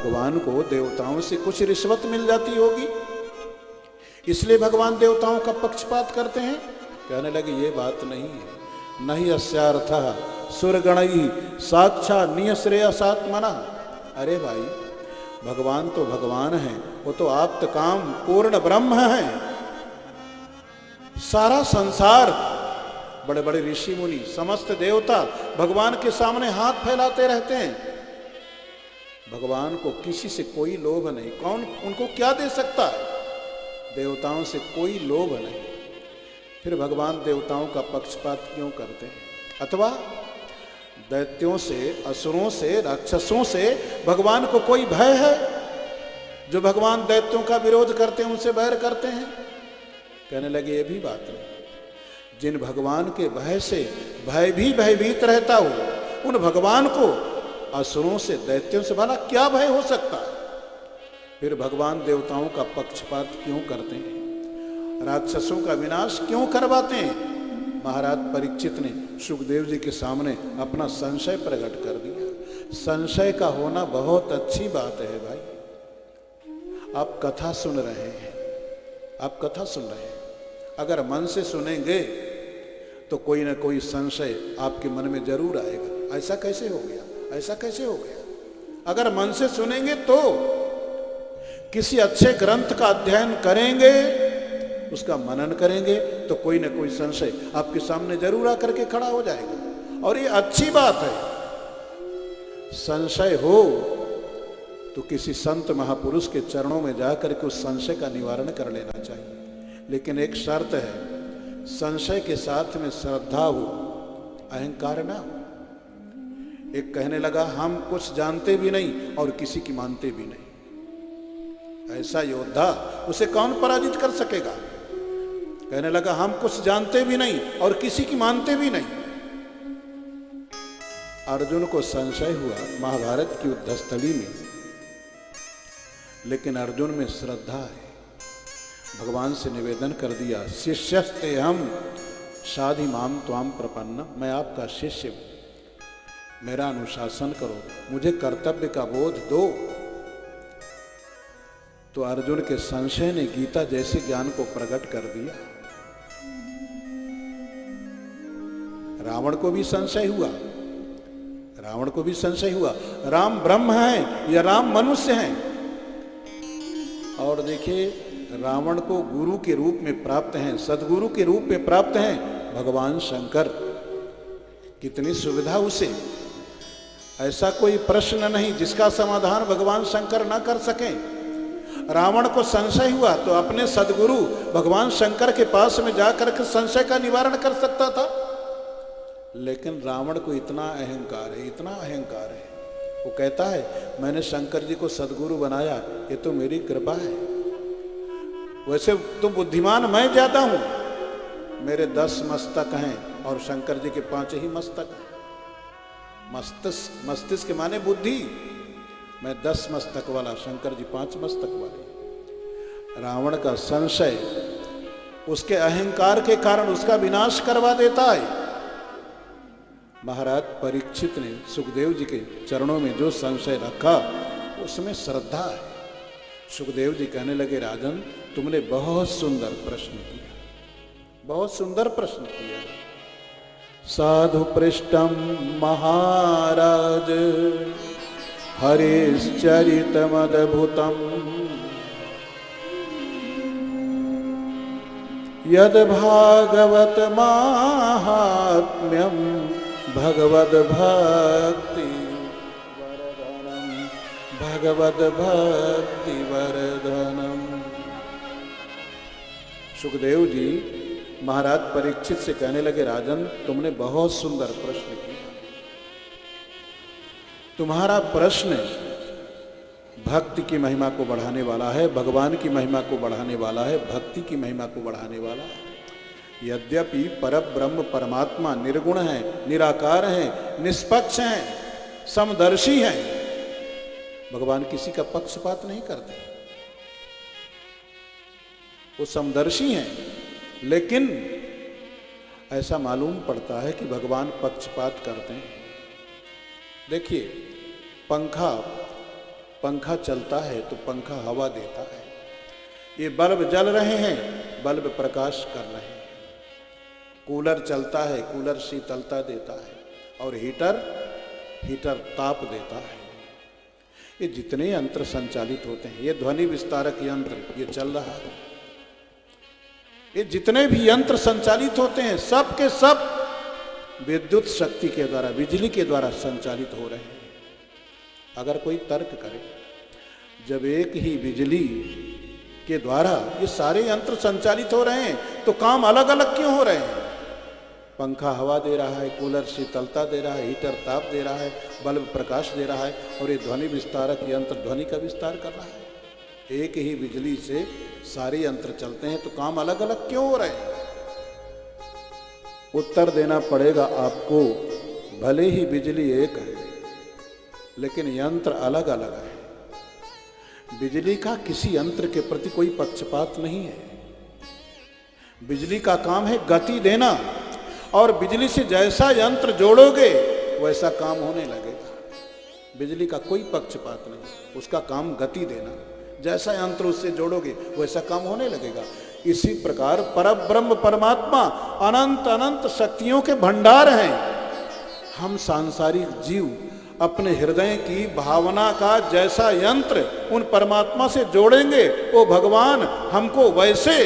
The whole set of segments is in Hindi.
भगवान को देवताओं से कुछ रिश्वत मिल जाती होगी, इसलिए भगवान देवताओं का पक्षपात करते हैं। कहने लगे ये बात नहीं है, नहीं अस्यार्थः सुरगणैः साक्षात् निःश्रेयसात्मनः। अरे भाई, भगवान तो भगवान हैं, वो तो आप्त काम पूर्ण ब्रह्म हैं। सारा संसार, बड़े बड़े ऋषि मुनि, समस्त देवता भगवान के सामने हाथ फैलाते रहते हैं। भगवान को किसी से कोई लोभ नहीं, कौन उनको क्या दे सकता है? देवताओं से कोई लोभ नहीं, फिर भगवान देवताओं का पक्षपात क्यों करते हैं? अथवा दैत्यों से, असुरों से, राक्षसों से भगवान को कोई भय है? जो भगवान दैत्यों का विरोध करते हैं उनसे बैर करते हैं? कहने लगे ये भी बात नहीं। जिन भगवान के भय से भय भी भयभीत रहता हो, उन भगवान को असुरों से, दैत्यों से भला क्या भय हो सकता है? फिर भगवान देवताओं का पक्षपात क्यों करते हैं? राक्षसों का विनाश क्यों करवाते हैं? महाराज परीक्षित ने सुखदेव जी के सामने अपना संशय प्रकट कर दिया। संशय का होना बहुत अच्छी बात है भाई। आप कथा सुन रहे हैं, आप कथा सुन रहे हैं, अगर मन से सुनेंगे तो कोई ना कोई संशय आपके मन में जरूर आएगा। ऐसा कैसे हो गया, ऐसा कैसे हो गया? अगर मन से सुनेंगे तो किसी अच्छे ग्रंथ का अध्ययन करेंगे, उसका मनन करेंगे, तो कोई ना कोई संशय आपके सामने जरूर आकर के खड़ा हो जाएगा। और ये अच्छी बात है। संशय हो तो किसी संत महापुरुष के चरणों में जाकर के उस संशय का निवारण कर लेना चाहिए। लेकिन एक शर्त है, संशय के साथ में श्रद्धा हो, अहंकार ना हो। एक कहने लगा हम कुछ जानते भी नहीं और किसी की मानते भी नहीं। ऐसा योद्धा, उसे कौन पराजित कर सकेगा? कहने लगा हम कुछ जानते भी नहीं और किसी की मानते भी नहीं। अर्जुन को संशय हुआ महाभारत की युद्धस्थली में, लेकिन अर्जुन में श्रद्धा है। भगवान से निवेदन कर दिया, शिष्यस्ते हम साधि माम त्वाम प्रपन्न, मैं आपका शिष्य हूं, मेरा अनुशासन करो, मुझे कर्तव्य का बोध दो। तो अर्जुन के संशय ने गीता जैसे ज्ञान को प्रकट कर दिया। रावण को भी संशय हुआ, रावण को भी संशय हुआ, राम ब्रह्म है या राम मनुष्य हैं? और देखिए, रावण को गुरु के रूप में प्राप्त हैं, सदगुरु के रूप में प्राप्त हैं भगवान शंकर। कितनी सुविधा उसे, ऐसा कोई प्रश्न नहीं जिसका समाधान भगवान शंकर ना कर सकें। रावण को संशय हुआ तो अपने सदगुरु भगवान शंकर के पास में जाकर के संशय का निवारण कर सकता था। लेकिन रावण को इतना अहंकार है, इतना अहंकार है, वो कहता है मैंने शंकर जी को सदगुरु बनाया, ये तो मेरी कृपा है। वैसे तो बुद्धिमान मैं ज्यादा हूं, मेरे 10 मस्तक हैं और शंकर जी के 5 ही मस्तक हैं। मस्तिष्क, मस्तिष्क के माने बुद्धि, मैं 10 मस्तक वाला, शंकर जी 5 मस्तक वाले। रावण का संशय उसके अहंकार के कारण उसका विनाश करवा देता है। महाराज परीक्षित ने सुखदेव जी के चरणों में जो संशय रखा उसमें श्रद्धा है। सुखदेव जी कहने लगे, राजन तुमने बहुत सुंदर प्रश्न किया, बहुत सुंदर प्रश्न किया। साधु पृष्ठम महाराज हरिश्चरितमद्भुतम् यद भागवत माहात्म्यम भगवद भक्ति वरदानम, भगवद भक्ति वरदानम। सुखदेव जी महाराज परीक्षित से कहने लगे, राजन तुमने बहुत सुंदर प्रश्न किया। तुम्हारा प्रश्न भक्ति की महिमा को बढ़ाने वाला है, भगवान की महिमा को बढ़ाने वाला है, भक्ति की महिमा को बढ़ाने वाला है। यद्यपि परब्रह्म परमात्मा निर्गुण है, निराकार है, निष्पक्ष है, समदर्शी है, भगवान किसी का पक्षपात नहीं करते, वो समदर्शी हैं। लेकिन ऐसा मालूम पड़ता है कि भगवान पक्षपात करते हैं। देखिए, पंखा पंखा चलता है तो पंखा हवा देता है, ये बल्ब जल रहे हैं, बल्ब प्रकाश कर रहे हैं, कूलर चलता है, कूलर शीतलता देता है, और हीटर ताप देता है। ये जितने यंत्र संचालित होते हैं, ये ध्वनि विस्तारक यंत्र ये चल रहा है, ये जितने भी यंत्र संचालित होते हैं सब के सब विद्युत शक्ति के द्वारा, बिजली के द्वारा संचालित हो रहे हैं। अगर कोई तर्क करे, जब एक ही बिजली के द्वारा ये सारे यंत्र संचालित हो रहे हैं तो काम अलग अलग क्यों हो रहे हैं? पंखा हवा दे रहा है, कूलर शीतलता दे रहा है, हीटर ताप दे रहा है, बल्ब प्रकाश दे रहा है, और ये ध्वनि विस्तारक यंत्र ध्वनि का विस्तार कर रहा है। एक ही बिजली से सारे यंत्र चलते हैं तो काम अलग अलग क्यों हो रहे हैं? उत्तर देना पड़ेगा आपको, भले ही बिजली एक है लेकिन यंत्र अलग अलग है। बिजली का किसी यंत्र के प्रति कोई पक्षपात नहीं है। बिजली का काम है गति देना, और बिजली से जैसा यंत्र जोड़ोगे वैसा काम होने लगेगा। बिजली का कोई पक्षपात नहीं, उसका काम गति देना, जैसा यंत्र उससे जोड़ोगे वैसा काम होने लगेगा। इसी प्रकार परब्रह्म परमात्मा अनंत अनंत शक्तियों के भंडार हैं। हम सांसारिक जीव अपने हृदय की भावना का जैसा यंत्र उन परमात्मा से जोड़ेंगे, वो भगवान हमको वैसे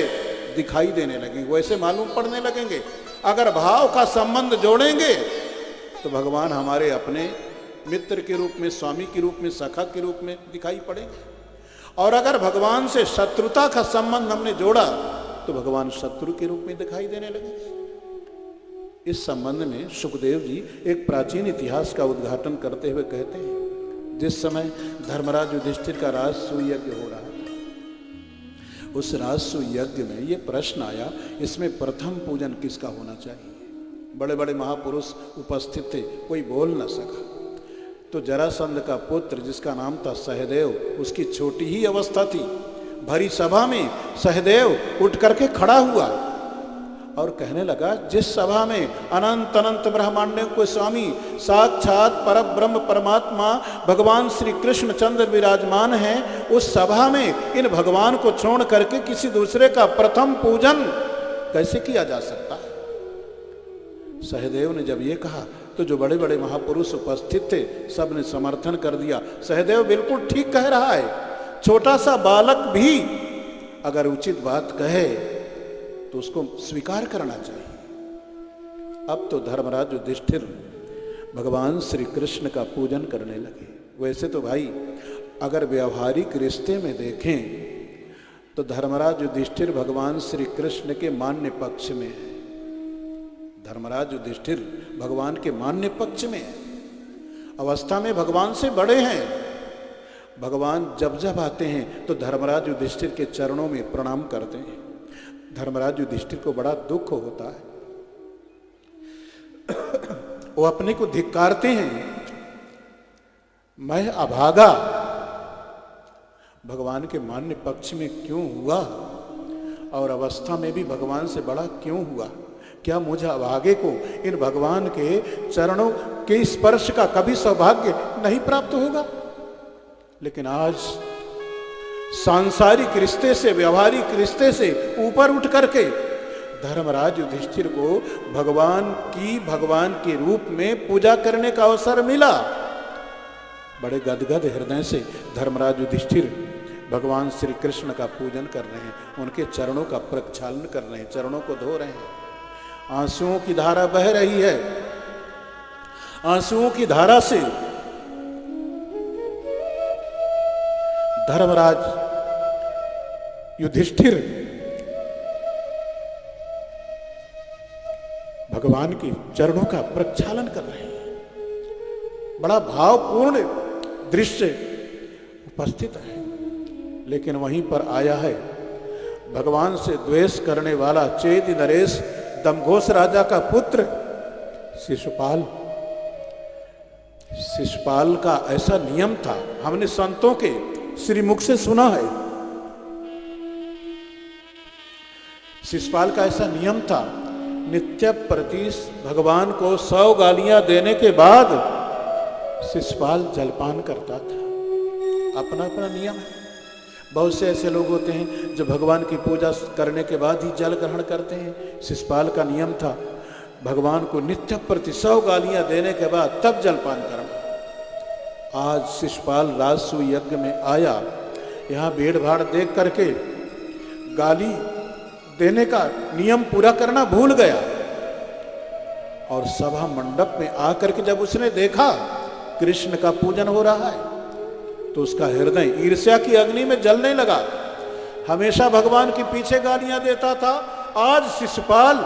दिखाई देने लगेंगे, वैसे मालूम पड़ने लगेंगे। अगर भाव का संबंध जोड़ेंगे तो भगवान हमारे अपने मित्र के रूप में, स्वामी के रूप में, सखा के रूप में दिखाई पड़ेंगे। और अगर भगवान से शत्रुता का संबंध हमने जोड़ा तो भगवान शत्रु के रूप में दिखाई देने लगेंगे। इस संबंध में सुखदेव जी एक प्राचीन इतिहास का उद्घाटन करते हुए कहते हैं, जिस समय धर्मराज युधिष्ठिर का राजसूय यज्ञ हो रहा था, उस राजसूय यज्ञ में ये प्रश्न आया, इसमें प्रथम पूजन किसका होना चाहिए? बड़े बड़े महापुरुष उपस्थित थे, कोई बोल न सका। तो जरासंध का पुत्र जिसका नाम था सहदेव, उसकी छोटी ही अवस्था थी। भरी सभा में सहदेव उठ करके खड़ा हुआ और कहने लगा, जिस सभा में अनंत अनंत ब्रह्मांडों को स्वामी साक्षात परब्रह्म परमात्मा भगवान श्री कृष्ण चंद्र विराजमान हैं, उस सभा में इन भगवान को छोड़ करके किसी दूसरे का प्रथम पूजन कैसे किया जा सकता है? सहदेव ने जब ये कहा तो जो बड़े बड़े महापुरुष उपस्थित थे सब ने समर्थन कर दिया। सहदेव बिल्कुल ठीक कह रहा है। छोटा सा बालक भी अगर उचित बात कहे तो उसको स्वीकार करना चाहिए। अब तो धर्मराज युधिष्ठिर भगवान श्री कृष्ण का पूजन करने लगे। वैसे तो भाई अगर व्यवहारिक रिश्ते में देखें तो धर्मराज युधिष्ठिर भगवान श्री कृष्ण के मान्य पक्ष में है। धर्मराज युधिष्ठिर भगवान के मान्य पक्ष में है, अवस्था में भगवान से बड़े हैं। भगवान जब जब आते हैं तो धर्मराज युधिष्ठिर के चरणों में प्रणाम करते हैं। धर्मराज युधिष्ठिर को बड़ा दुख होता है, वो अपने को धिक्कारते हैं, मैं अभागा भगवान के मान्य पक्ष में क्यों हुआ और अवस्था में भी भगवान से बड़ा क्यों हुआ? क्या मुझे अभागे को इन भगवान के चरणों के स्पर्श का कभी सौभाग्य नहीं प्राप्त होगा? लेकिन आज सांसारिक रिश्ते से, व्यवहारिक रिश्ते से ऊपर उठ करके धर्मराज युधिष्ठिर को भगवान के रूप में पूजा करने का अवसर मिला। बड़े गदगद हृदय से धर्मराज युधिष्ठिर भगवान श्री कृष्ण का पूजन कर रहे हैं, उनके चरणों का प्रक्षालन कर रहे हैं, चरणों को धो रहे हैं। आंसुओं की धारा बह रही है। आंसुओं की धारा से धर्मराज युधिष्ठिर भगवान के चरणों का प्रक्षालन कर रहे हैं। बड़ा भावपूर्ण दृश्य उपस्थित है। लेकिन वहीं पर आया है भगवान से द्वेष करने वाला चेदि नरेश दमघोष राजा का पुत्र शिशुपाल। शिशुपाल का ऐसा नियम था, हमने संतों के श्रीमुख से सुना है। शिशुपाल का ऐसा नियम था, नित्य प्रति भगवान को 100 गालियां देने के बाद शिशुपाल जलपान करता था। अपना अपना नियम है। बहुत से ऐसे लोग होते हैं जो भगवान की पूजा करने के बाद ही जल ग्रहण करते हैं। शिषपाल का नियम था भगवान को नित्य प्रति 100 गालियां देने के बाद तब जलपान करना। आज शिषपाल राजसूय यज्ञ में आया, यहाँ भीड़ भाड़ देख करके गाली देने का नियम पूरा करना भूल गया, और सभा मंडप में आकर के जब उसने देखा कृष्ण का पूजन हो रहा है तो उसका हृदय ईर्ष्या की अग्नि में जलने लगा। हमेशा भगवान के पीछे गालियां देता था, आज शिषपाल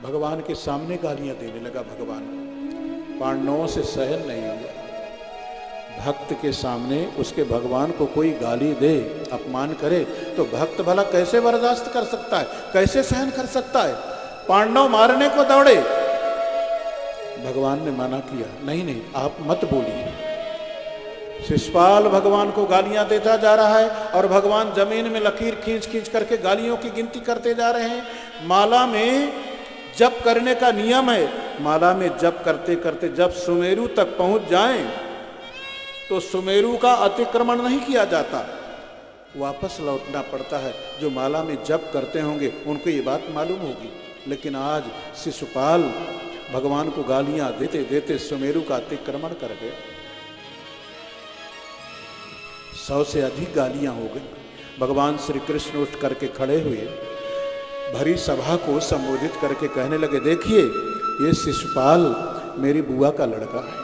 भगवान के सामने गालियां देने लगा। भगवान पांडवों से सहन नहीं हुआ। भक्त के सामने उसके भगवान को कोई गाली दे, अपमान करे तो भक्त भला कैसे बर्दाश्त कर सकता है, कैसे सहन कर सकता है। पांडव मारने को दौड़े, भगवान ने मना किया, नहीं नहीं आप मत बोलिए। शिषपाल भगवान को गालियां देता जा रहा है और भगवान जमीन में लकीर खींच खींच करके गालियों की गिनती करते जा रहे हैं। माला में जप करने का नियम है, माला में जप करते करते जब सुमेरु तक पहुंच जाएं तो सुमेरु का अतिक्रमण नहीं किया जाता, वापस लौटना पड़ता है। जो माला में जप करते होंगे उनको ये बात मालूम होगी, लेकिन आज शिषपाल भगवान को गालियां देते देते सुमेरु का अतिक्रमण कर गए। 100 से अधिक गालियां हो गई। भगवान श्री कृष्ण उठ करके खड़े हुए, भरी सभा को संबोधित करके कहने लगे, देखिए ये शिषपाल मेरी बुआ का लड़का है,